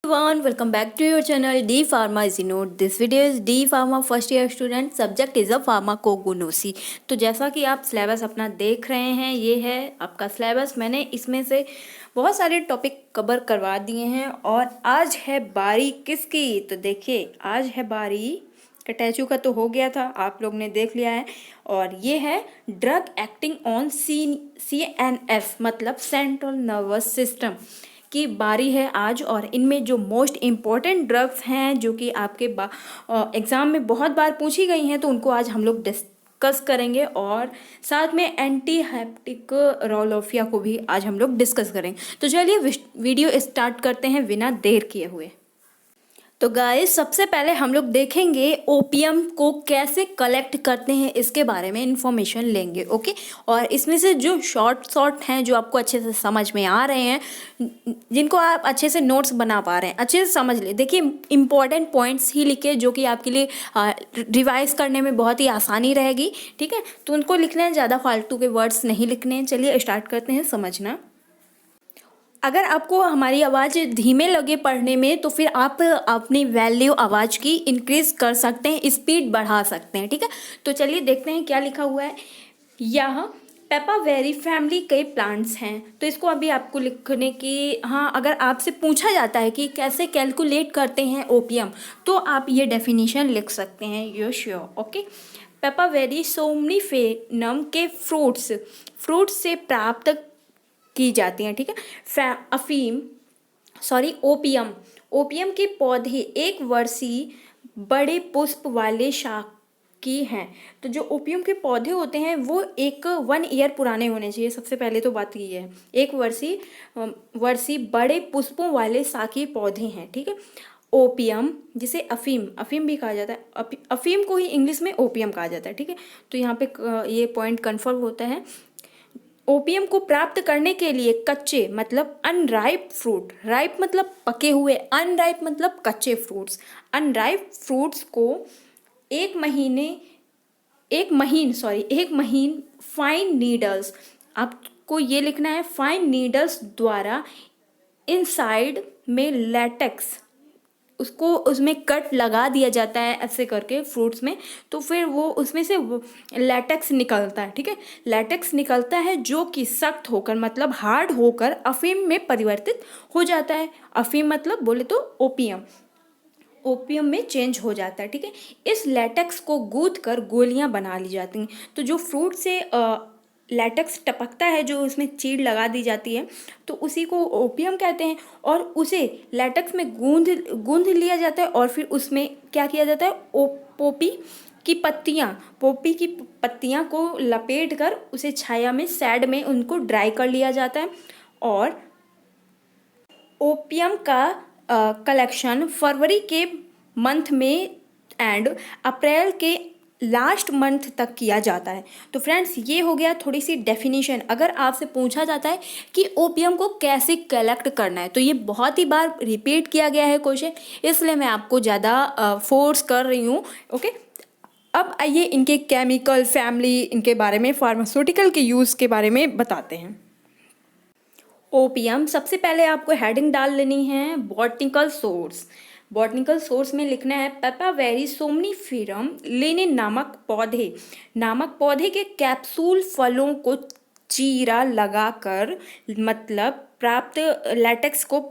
Everyone, welcome back to your channel D Pharma is Note. This video is D Pharma first year student. Subject is a pharmacognosy. तो जैसा कि आप syllabus अपना देख रहे हैं, ये है आपका सिलेबस। मैंने इसमें से बहुत सारे टॉपिक कवर करवा दिए हैं और आज है बारी किसकी। तो देखिए, आज है बारी कटैचू का। तो हो गया था, आप लोग ने देख लिया है। और ये है ड्रग एक्टिंग ऑन CNS मतलब सेंट्रल नर्वस सिस्टम की बारी है आज। और इनमें जो मोस्ट इम्पॉर्टेंट ड्रग्स हैं जो कि आपके एग्ज़ाम में बहुत बार पूछी गई हैं, तो उनको आज हम लोग डिस्कस करेंगे। और साथ में एंटी हेपेटिक रोलोफिया को भी आज हम लोग डिस्कस करेंगे। तो चलिए वीडियो स्टार्ट करते हैं बिना देर किए हुए। तो गाइस, सबसे पहले हम लोग देखेंगे ओपियम को कैसे कलेक्ट करते हैं, इसके बारे में इंफॉर्मेशन लेंगे। ओके, और इसमें से जो शॉर्ट हैं जो आपको अच्छे से समझ में आ रहे हैं, जिनको आप अच्छे से नोट्स बना पा रहे हैं, अच्छे से समझ ले। देखिए, इंपॉर्टेंट पॉइंट्स ही लिखे जो कि आपके लिए रिवाइज करने में बहुत ही आसानी रहेगी। ठीक है, तो उनको लिखना है, ज़्यादा फालतू के वर्ड्स नहीं लिखने हैं। चलिए स्टार्ट करते हैं समझना। अगर आपको हमारी आवाज़ धीमे लगे पढ़ने में, तो फिर आप अपनी वैल्यू आवाज़ की इंक्रीज कर सकते हैं, स्पीड बढ़ा सकते हैं। ठीक है, तो चलिए देखते हैं क्या लिखा हुआ है। यह पेपावेरी फैमिली के प्लांट्स हैं। तो इसको अभी आपको लिखने की, हाँ, अगर आपसे पूछा जाता है कि कैसे कैलकुलेट करते हैं ओपियम, तो आप ये डेफिनेशन लिख सकते हैं, यो श्योर। ओके, पेपावेरी सोमनीफेरम के फ्रूट्स से प्राप्त की जाती हैं। ठीक है, ओपियम के पौधे एक वर्षीय बड़े पुष्प वाले शाकी हैं। तो जो ओपियम के पौधे होते हैं वो 1 ईयर पुराने होने चाहिए। सबसे पहले तो बात ये है, एक वर्षीय बड़े पुष्पों वाले शाकी पौधे हैं। ठीक है, ओपियम जिसे अफीम भी कहा जाता है, अफीम को ही इंग्लिश में ओपियम कहा जाता है। ठीक है, तो यहाँ पे ये पॉइंट कन्फर्म होता है। ओपियम को प्राप्त करने के लिए कच्चे मतलब अनराइप फ्रूट, राइप मतलब पके हुए, अनराइप मतलब कच्चे फ्रूट्स, अनराइप फ्रूट्स को एक महीन फाइन नीडल्स, आपको ये लिखना है, फाइन नीडल्स द्वारा इनसाइड में लेटेक्स, उसमें कट लगा दिया जाता है ऐसे करके फ्रूट्स में। तो फिर वो उसमें से लैटेक्स निकलता है। ठीक है, लैटेक्स निकलता है जो कि सख्त होकर मतलब हार्ड होकर अफीम में परिवर्तित हो जाता है। अफीम मतलब बोले तो ओपियम में चेंज हो जाता है। ठीक है, इस लैटेक्स को गूंथ कर गोलियां बना ली जाती हैं। तो जो फ्रूट से लैटेक्स टपकता है, जो उसमें चीड़ लगा दी जाती है, तो उसी को ओपियम कहते हैं। और उसे लैटेक्स में गूंध लिया जाता है और फिर उसमें क्या किया जाता है, पोपी की पत्तियां को लपेट कर उसे छाया में सैड में उनको ड्राई कर लिया जाता है। और ओपियम का कलेक्शन फरवरी के मंथ में एंड अप्रैल के लास्ट मंथ तक किया जाता है। तो फ्रेंड्स, ये हो गया थोड़ी सी डेफिनेशन। अगर आपसे पूछा जाता है कि ओपियम को कैसे कलेक्ट करना है, तो ये बहुत ही बार रिपीट किया गया है क्वेश्चन, इसलिए मैं आपको ज़्यादा फोर्स कर रही हूँ। ओके, अब आइए इनके केमिकल फैमिली, इनके बारे में, फार्मास्यूटिकल के यूज़ के बारे में बताते हैं। ओपियम, सबसे पहले आपको हेडिंग डाल लेनी है बॉटनिकल सोर्स में लिखना है पेपावेरी सोमनीफेरम लिनेन नामक पौधे के कैप्सूल फलों को चीरा लगाकर मतलब प्राप्त लैटेक्स को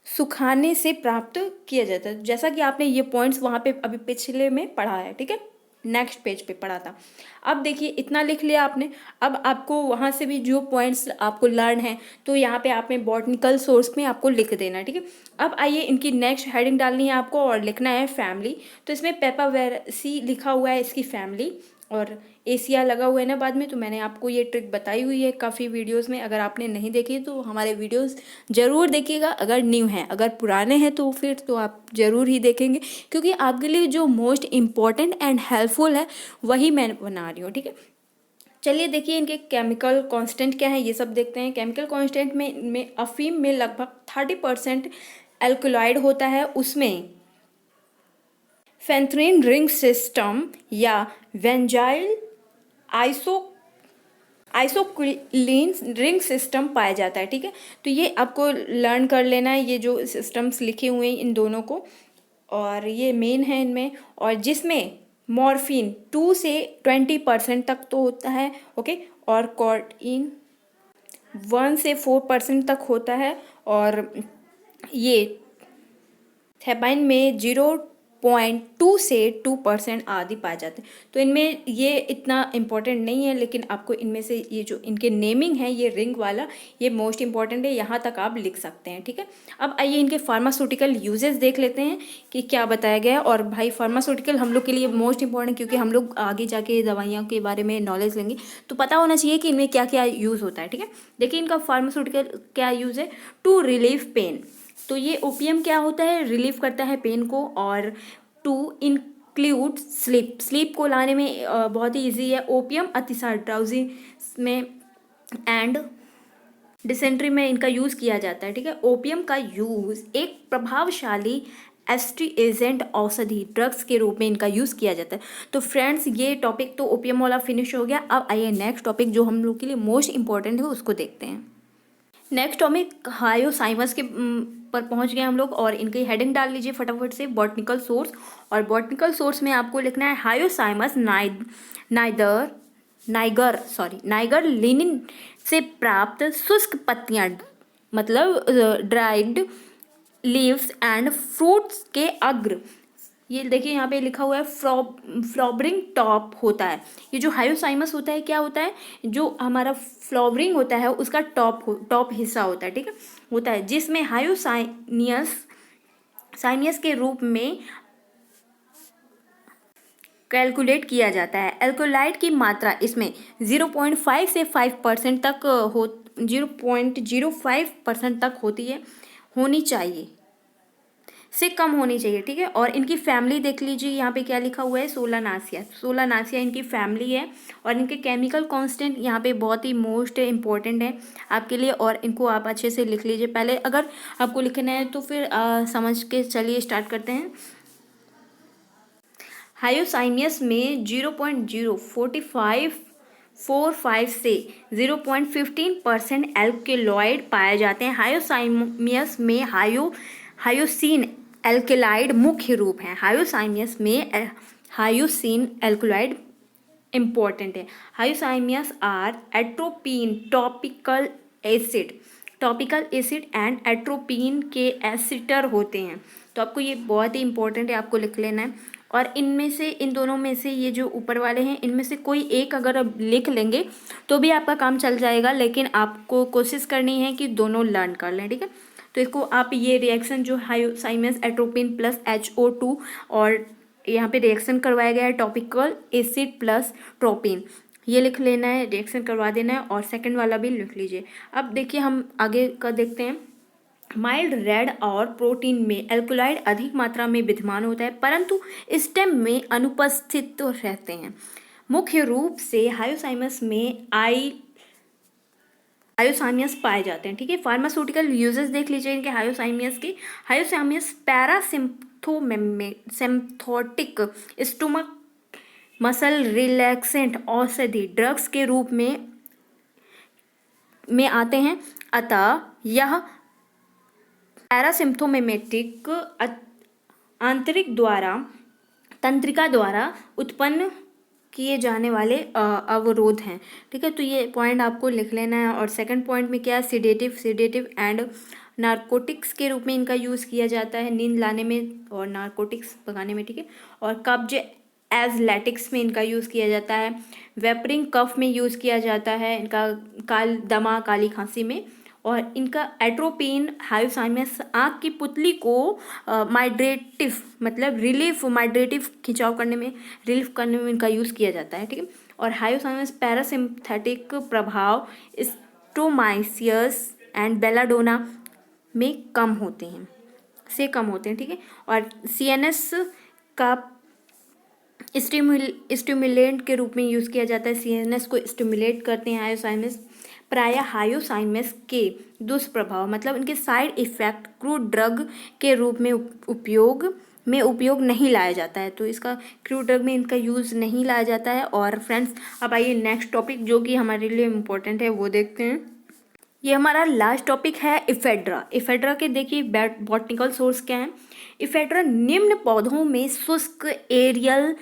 सुखाने से प्राप्त किया जाता है। जैसा कि आपने ये पॉइंट्स वहाँ पे अभी पिछले में पढ़ा है। ठीक है, नेक्स्ट पेज पे पढ़ा था। अब देखिए, इतना लिख लिया आपने। अब आपको वहाँ से भी जो पॉइंट्स आपको लर्न है, तो यहाँ पे आपने बॉटनिकल सोर्स में आपको लिख देना है। ठीक है, अब आइए इनकी नेक्स्ट हेडिंग डालनी है आपको और लिखना है फैमिली। तो इसमें पेपावेरेसी लिखा हुआ है, इसकी फैमिली, और एशिया लगा हुआ है ना बाद में। तो मैंने आपको ये ट्रिक बताई हुई है काफ़ी वीडियोस में। अगर आपने नहीं देखी तो हमारे वीडियोस ज़रूर देखिएगा। अगर न्यू हैं, अगर पुराने हैं तो फिर तो आप ज़रूर ही देखेंगे, क्योंकि आपके लिए जो मोस्ट इम्पॉर्टेंट एंड हेल्पफुल है वही मैं बना रही हूँ। ठीक है, चलिए देखिए इनके केमिकल कांस्टेंट क्या है, ये सब देखते हैं। केमिकल कांस्टेंट में अफीम में लगभग 30% एल्कलॉइड होता है। उसमें फेंथ्रिन रिंग सिस्टम या वेंजाइल आइसोक्लिन रिंग सिस्टम पाया जाता है। ठीक है, तो ये आपको लर्न कर लेना है, ये जो सिस्टम्स लिखे हुए हैं इन दोनों को, और ये मेन है इनमें, और जिसमें मॉर्फिन 2 से 20% तक तो होता है। ओके, और कॉर्टिन 1 से 4% तक होता है, और ये थेपाइन में 0.2 से 2% आदि पाए जाते हैं। तो इनमें ये इतना इम्पोर्टेंट नहीं है, लेकिन आपको इनमें से ये जो इनके नेमिंग है, ये रिंग वाला, ये मोस्ट इम्पॉर्टेंट है, यहाँ तक आप लिख सकते हैं। ठीक है, अब आइए इनके फार्मास्यूटिकल यूजेस देख लेते हैं कि क्या बताया गया है। और भाई फार्मास्यूटिकल हम लोग के लिए मोस्ट इंपॉर्टेंट, क्योंकि हम लोग आगे जाके दवाइयों के बारे में नॉलेज लेंगे, तो पता होना चाहिए कि इनमें क्या क्या यूज़ होता है। ठीक है, देखिए इनका फार्मास्यूटिकल क्या यूज़ है। टू रिलीव पेन, तो ये ओपियम क्या होता है, रिलीव करता है पेन को। और टू इंक्लूड स्लीप, स्लीप को लाने में बहुत ही ईजी है। ओपियम अतिसार, ड्राउजी में एंड डिसेंट्री में इनका यूज़ किया जाता है। ठीक है, ओपियम का यूज़ एक प्रभावशाली एस्ट्रीएजेंट औषधि ड्रग्स के रूप में इनका यूज़ किया जाता है। तो फ्रेंड्स, ये टॉपिक तो ओपियम वाला फिनिश हो गया। अब आइए नेक्स्ट टॉपिक जो हम लोग के लिए मोस्ट इंपॉर्टेंट है उसको देखते हैं। नेक्स्ट टॉपिक हायोसाइमस के पर पहुंच गए हम लोग, और इनकी हेडिंग डाल लीजिए फटाफट से, बॉटनिकल सोर्स। और बॉटनिकल सोर्स में आपको लिखना है हायोसाइमस नाइगर लिनिन से प्राप्त शुष्क पत्तियां, मतलब ड्राइड लीव्स एंड फ्रूट्स के अग्र, ये देखिए यहाँ पे लिखा हुआ है फ्लावरिंग टॉप होता है। ये जो हायोसाइमस होता है क्या होता है, जो हमारा फ्लावरिंग होता है उसका टॉप हिस्सा होता है। ठीक है, होता है, जिसमें साइनियस के रूप में कैलकुलेट किया जाता है। एल्कोलाइड की मात्रा इसमें 0.5 से 5% तक 0.05% तक होनी चाहिए, से कम होनी चाहिए। ठीक है, और इनकी फैमिली देख लीजिए, यहाँ पे क्या लिखा हुआ है, सोलानासिया इनकी फैमिली है। और इनके केमिकल कांस्टेंट यहाँ पे बहुत ही मोस्ट इम्पॉर्टेंट है आपके लिए, और इनको आप अच्छे से लिख लीजिए। पहले अगर आपको लिखना है तो फिर समझ के चलिए स्टार्ट करते हैं। हायोसाइमियस में 0.045 से 0.15% एल्केलॉइड पाए जाते हैं। हायोसाइमियस में हायोसिन एल्केलाइड मुख्य रूप है। हायोसाइमियस में हायोसिन एल्केलाइड इम्पॉर्टेंट है। Hyoscyamus are atropine topical acid and atropine के एसिटर होते हैं। तो आपको ये बहुत ही इंपॉर्टेंट है, आपको लिख लेना है। और इनमें से, इन दोनों में से, ये जो ऊपर वाले हैं इनमें से कोई एक अगर आप लिख लेंगे तो भी आपका काम चल जाएगा, लेकिन आपको कोशिश करनी है कि दोनों लर्न कर लें। ठीक है, तो इसको आप ये रिएक्शन जो हायोसाइमस एट्रोपिन प्लस HO2, और यहाँ पे रिएक्शन करवाया गया है टॉपिकल एसिड प्लस ट्रोपिन, ये लिख लेना है, रिएक्शन करवा देना है, और सेकंड वाला भी लिख लीजिए। अब देखिए हम आगे का देखते हैं। माइल्ड रेड और प्रोटीन में एल्कोलाइड अधिक मात्रा में विद्यमान होता है, परंतु स्टेम में अनुपस्थित तो रहते हैं। मुख्य रूप से हायोसाइमस में हायोसाइमियस पाए जाते हैं। ठीक है, फार्मास्यूटिकल यूजेस देख लीजिए इनके हायोसाइमियस के। हायोसाइमियस पैरासिम्पथोटिक स्टोमक मसल रिलैक्सेंट औषधि ड्रग्स के रूप में आते हैं, अतः यह पैरासिम्पथोमेटिक आंतरिक तंत्रिका द्वारा उत्पन्न किए जाने वाले अवरोध हैं। ठीक है, तो ये पॉइंट आपको लिख लेना है। और सेकंड पॉइंट में क्या है, सिडेटिव एंड नारकोटिक्स के रूप में इनका यूज़ किया जाता है, नींद लाने में और नारकोटिक्स भगाने में। ठीक है, और कब्ज एजलेटिक्स में इनका यूज़ किया जाता है। वेपरिंग कफ में यूज़ किया जाता है इनका, दमा काली खांसी में। और इनका एट्रोपिन हायोसाइमस आँख की पुतली को माइड्रेटिव मतलब माइड्रेटिव खिंचाव करने में, रिलीफ करने में इनका यूज़ किया जाता है। ठीक है, और हायोसाइमस पैरासिम्पथेटिक प्रभाव स्ट्रोमाइसियस एंड बेलाडोना में कम होते हैं। ठीक है, और CNS का स्टिमुलेंट के रूप में यूज़ किया जाता है। CNS को स्टिमुलेट करते हैं हायोसाइमस। प्रायः हायोसाइमस के दुष्प्रभाव मतलब इनके साइड इफेक्ट क्रूड ड्रग के रूप में उपयोग में उपयोग नहीं लाया जाता है, तो इसका क्रूड ड्रग में इनका यूज़ नहीं लाया जाता है। और फ्रेंड्स अब आइए नेक्स्ट टॉपिक जो कि हमारे लिए इम्पोर्टेंट है वो देखते हैं। ये हमारा लास्ट टॉपिक है इफेड्रा। इफेड्रा के देखिए बॉटनिकल सोर्स क्या है। इफेड्रा निम्न पौधों में शुष्क एरियल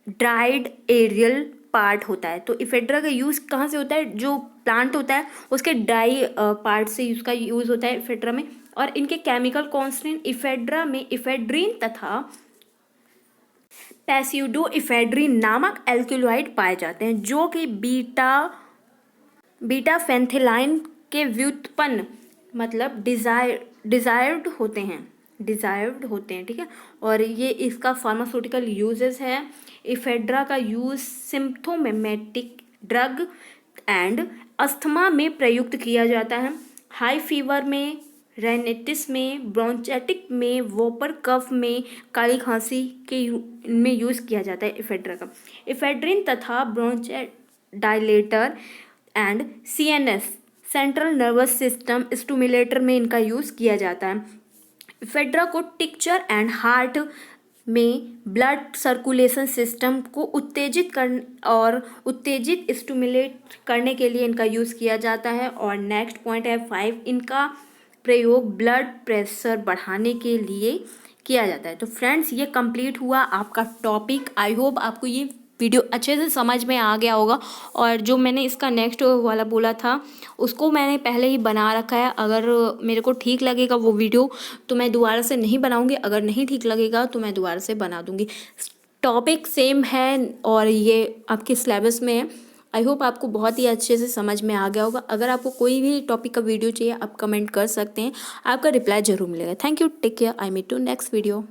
ड्राइड एरियल पार्ट होता है। तो इफेड्रा का यूज़ कहाँ से होता है, जो प्लांट होता है उसके ड्राई पार्ट से इसका यूज़ होता है इफेड्रा में। और इनके केमिकल कॉन्स्टेंट इफेड्रा में इफेड्रीन तथा पैसिडो इफेड्रीन नामक एल्कलॉइड पाए जाते हैं, जो कि बीटा फेंथिलाइन के व्युत्पन्न मतलब डिजायर्ड होते हैं, ठीक है। और ये इसका फार्मास्यूटिकल यूजेस है। इफेड्रा का यूज सिम्प्थोमेटिक ड्रग एंड अस्थमा में प्रयुक्त किया जाता है। हाई फीवर में, रेनिटिस में, ब्रोंचाइटिस में, वोपर कफ में, काली खांसी के में यूज़ किया जाता है इफेड्रा का। इफेड्रिन तथा bronchodilator and CNS central nervous system stimulator में इनका यूज़ किया जाता है। इफेड्रा को टिक्चर एंड हार्ट में ब्लड सर्कुलेशन सिस्टम को उत्तेजित स्टिमुलेट करने के लिए इनका यूज़ किया जाता है। और नेक्स्ट पॉइंट है 5, इनका प्रयोग ब्लड प्रेशर बढ़ाने के लिए किया जाता है। तो फ्रेंड्स ये कंप्लीट हुआ आपका टॉपिक। आई होप आपको ये वीडियो अच्छे से समझ में आ गया होगा। और जो मैंने इसका नेक्स्ट वाला बोला था उसको मैंने पहले ही बना रखा है। अगर मेरे को ठीक लगेगा वो वीडियो तो मैं दोबारा से नहीं बनाऊंगी, अगर नहीं ठीक लगेगा तो मैं दोबारा से बना दूंगी। टॉपिक सेम है और ये आपके सिलेबस में है। आई होप आपको बहुत ही अच्छे से समझ में आ गया होगा। अगर आपको कोई भी टॉपिक का वीडियो चाहिए आप कमेंट कर सकते हैं, आपका रिप्लाई जरूर मिलेगा। Thank you, take care, I meet to next video.